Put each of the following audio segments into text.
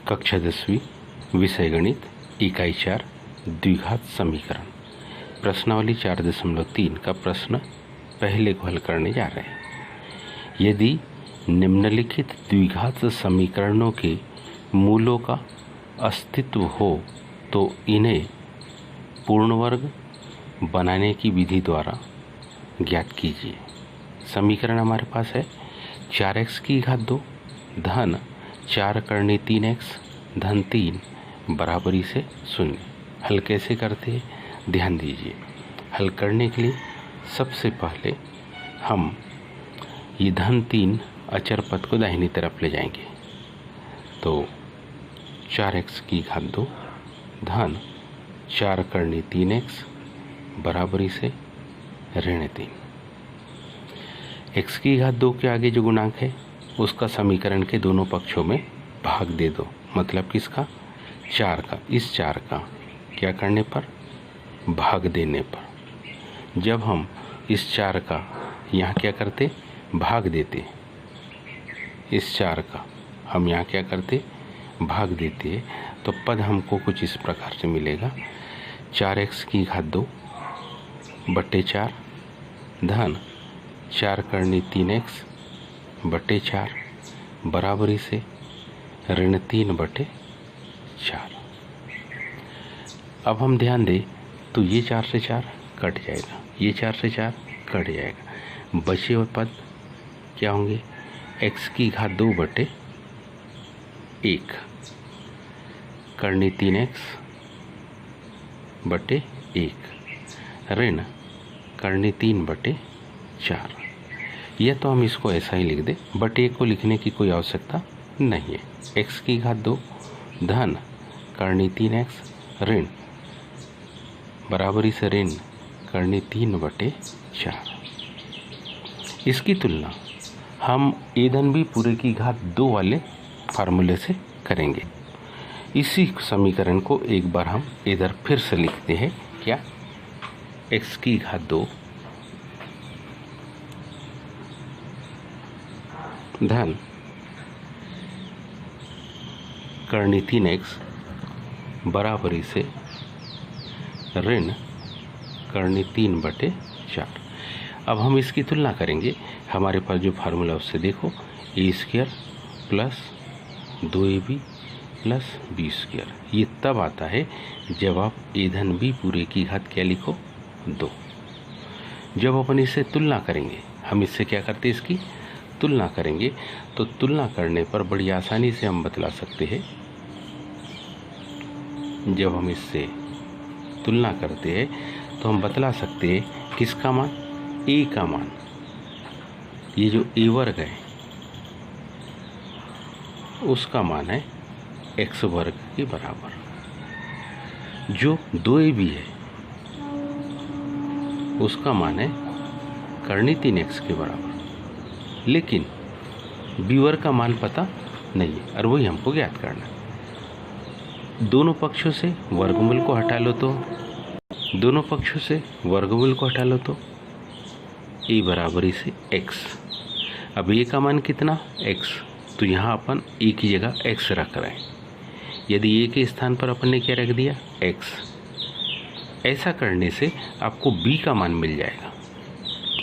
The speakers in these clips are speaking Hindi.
कक्षा 10वीं विषय गणित इकाई 4 द्विघात समीकरण प्रश्नावली 4.3 का प्रश्न पहले को हल करने जा रहे हैं। यदि निम्नलिखित द्विघात समीकरणों के मूलों का अस्तित्व हो तो इन्हें पूर्ण वर्ग बनाने की विधि द्वारा ज्ञात कीजिए। समीकरण हमारे पास है 4x की घात 2 धन 4 करनी 3x धन 3 बराबरी से 0। हल कैसे करते हैं ध्यान दीजिए। हल करने के लिए सबसे पहले हम ये धन 3 अचर पद को दाहिनी तरफ ले जाएंगे। तो 4x की घात 2 धन 4 करनी 3x बराबरी से ऋण 3। x की घात 2 के आगे जो गुणांक है उसका समीकरण के दोनों पक्षों में भाग दे दो। मतलब किसका? 4 का। इस 4 का क्या करने पर? भाग देने पर। जब हम इस 4 का यहाँ क्या करते? भाग देते। इस 4 का हम यहाँ क्या करते? भाग देते तो पद हमको कुछ इस प्रकार से मिलेगा 4x की घात 2 बट्टे 4 धन 4 करनी 3x बट्टे 4 बराबरी से ऋण 3 बटे 4। अब हम ध्यान दें तो ये 4 से 4 कट जाएगा, ये 4 से 4 कट जाएगा। बचे हुए पद क्या होंगे? x की घात 2 बटे 1 करनी 3x बटे 1 ऋण करनी 3 बटे 4। यह तो हम इसको ऐसा ही लिख दें, बटे 1 को लिखने की कोई आवश्यकता नहीं है। x की घात 2 धन करनी 3x ऋण बराबरी से ऋण करनी 3 बटे 4। इसकी तुलना हम a धन b पूरे की घात 2 वाले फार्मूले से करेंगे। इसी समीकरण को एक बार हम इधर फिर से लिखते हैं। क्या? x की घात 2 धन करनी 3x बराबरी से ऋण करनी 3 बटे 4। अब हम इसकी तुलना करेंगे। हमारे पास जो फार्मूला उससे देखो a² plus 2ab plus b²। ये तब आता है जब आप a धन b पूरे की घात क्या लिखो 2। जब अपन इससे तुलना करेंगे, हम इससे क्या करते हैं? इसकी तुलना करेंगे तो तुलना करने पर बड़ी आसानी से हम बतला सकते हैं। जब हम इससे तुलना करते हैं तो हम बतला सकते हैं किसका मान? a का मान। ये जो a वर्ग है उसका मान है x वर्ग के बराबर। जो 2ab है उसका मान है करनी 3x के बराबर। लेकिन b वर्ग का मान पता नहीं है और वही हमको ज्ञात करना है। दोनों पक्षों से वर्गमूल को हटा लो तो a बराबरी से x। अब a का मान कितना? x। तो यहाँ अपन a की जगह x रख रहे हैं। यदि a के स्थान पर अपन ने क्या रख दिया? x। ऐसा करने से आपको b का मान मिल जाएगा।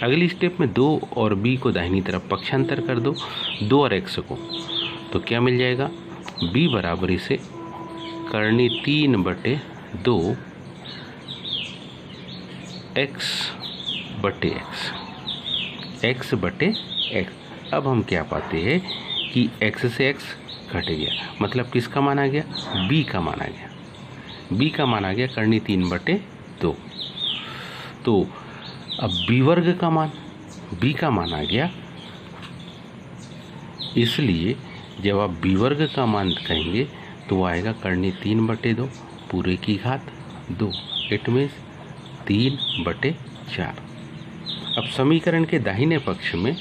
अगली स्टेप में 2 और b को दाहिनी तरफ पक्षांतर कर दो, 2 और x को, तो क्या मिल जाएगा? b बराबरी से करनी 3 बटे 2 x बटे x बटे x। अब हम क्या पाते हैं कि x से x घट गया, मतलब किसका मान आ गया? b का मान आ गया। b का मान आ गया करनी 3 बटे 2। तो अब b वर्ग का मान, b का मान आ गया। इसलिए जब आप b वर्ग का मान कहेंगे तो वो आएगा करनी 3 बटे 2 पूरे की घात 2। इट मीन्स 3 बटे 4। अब समीकरण के दाहिने पक्ष में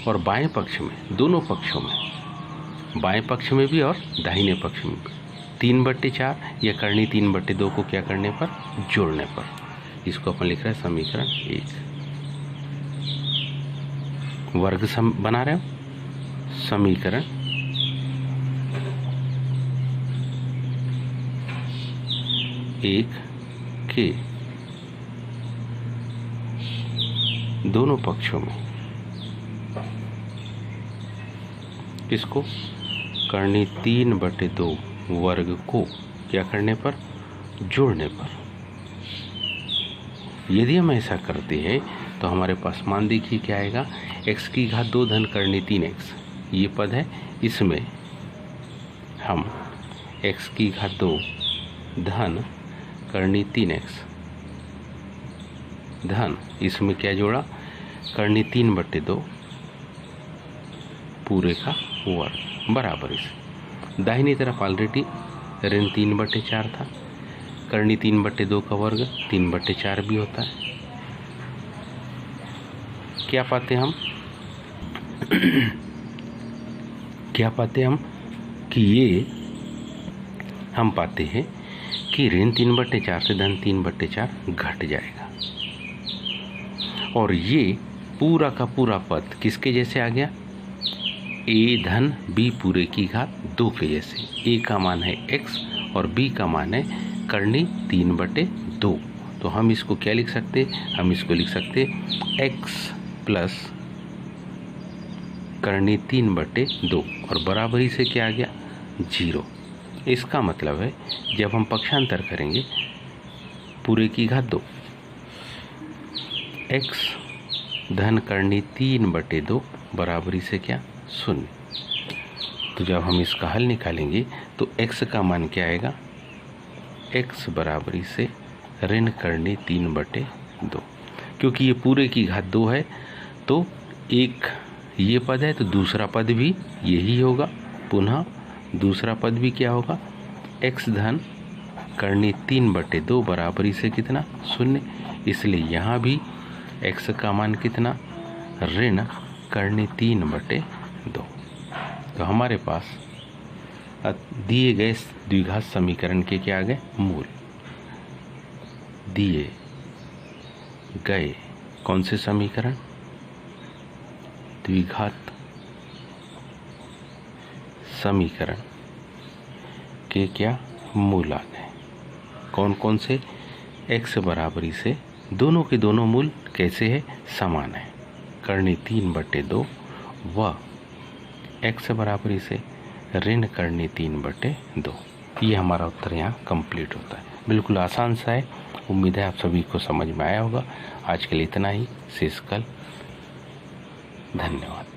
और बाएं पक्ष में, दोनों पक्षों में, बाएं पक्ष में भी और दाहिने पक्ष में 3 बटे 4 या करनी 3 बटे 2 को क्या करने पर? जोड़ने पर। इसको अपन लिख रहे हैं समीकरण 1। वर्ग बना रहे हो। समीकरण 1 के दोनों पक्षों में इसको करनी 3/2 वर्ग को क्या करने पर, जोड़ने पर। यदि हम ऐसा करते हैं तो हमारे पास मान देखिए क्या आएगा, x की घात 2 धन करनी 3x ये पद है, इसमें हम x की घात 2 धन करनी 3x धन इसमें क्या जोड़ा, करनी 3/2 पूरे का वर्ग बराबर इसे। दाहिनी तरफ ऑलरेडी ऋण 3/4 था, करनी 3/2 का वर्ग 3/4 भी होता है। क्या पाते हम क्या पाते हम कि ये हम पाते हैं कि ऋण 3/4 से धन 3/4 घट जाएगा और ये पूरा का पूरा पद किसके जैसे आ गया, a धन b पूरे की घात 2 के जैसे। a का मान है x और b का मान है करनी 3/2। तो हम इसको क्या लिख सकते, हम इसको लिख सकते x प्लस करनी 3/2 और बराबरी से क्या आ गया, 0। इसका मतलब है जब हम पक्षांतर करेंगे पूरे की घात 2 x धन करनी 3/2 बराबरी से क्या, 0। तो जब हम इसका हल निकालेंगे तो x का मान क्या आएगा, x बराबरी से ऋण करनी 3/2। क्योंकि ये पूरे की घात 2 है तो एक ये पद है तो दूसरा पद भी यही होगा, पुनः दूसरा पद भी क्या होगा, x धन करनी 3/2 बराबरी से कितना, 0। इसलिए यहाँ भी x का मान कितना, ऋण करनी 3/2। तो हमारे पास दिए गए द्विघात समीकरण के क्या आ गए, मूल। दिए गए कौन से समीकरण, द्विघात समीकरण के क्या मूल आ गए, कौन कौन से, x बराबरी से दोनों के दोनों मूल कैसे है, समान है, करनी 3/2 व x बराबरी से ऋण करनी 3/2। ये हमारा उत्तर यहाँ कंप्लीट होता है। बिल्कुल आसान सा है। उम्मीद है आप सभी को समझ में आया होगा। आज के लिए इतना ही, शेष कल। धन्यवाद।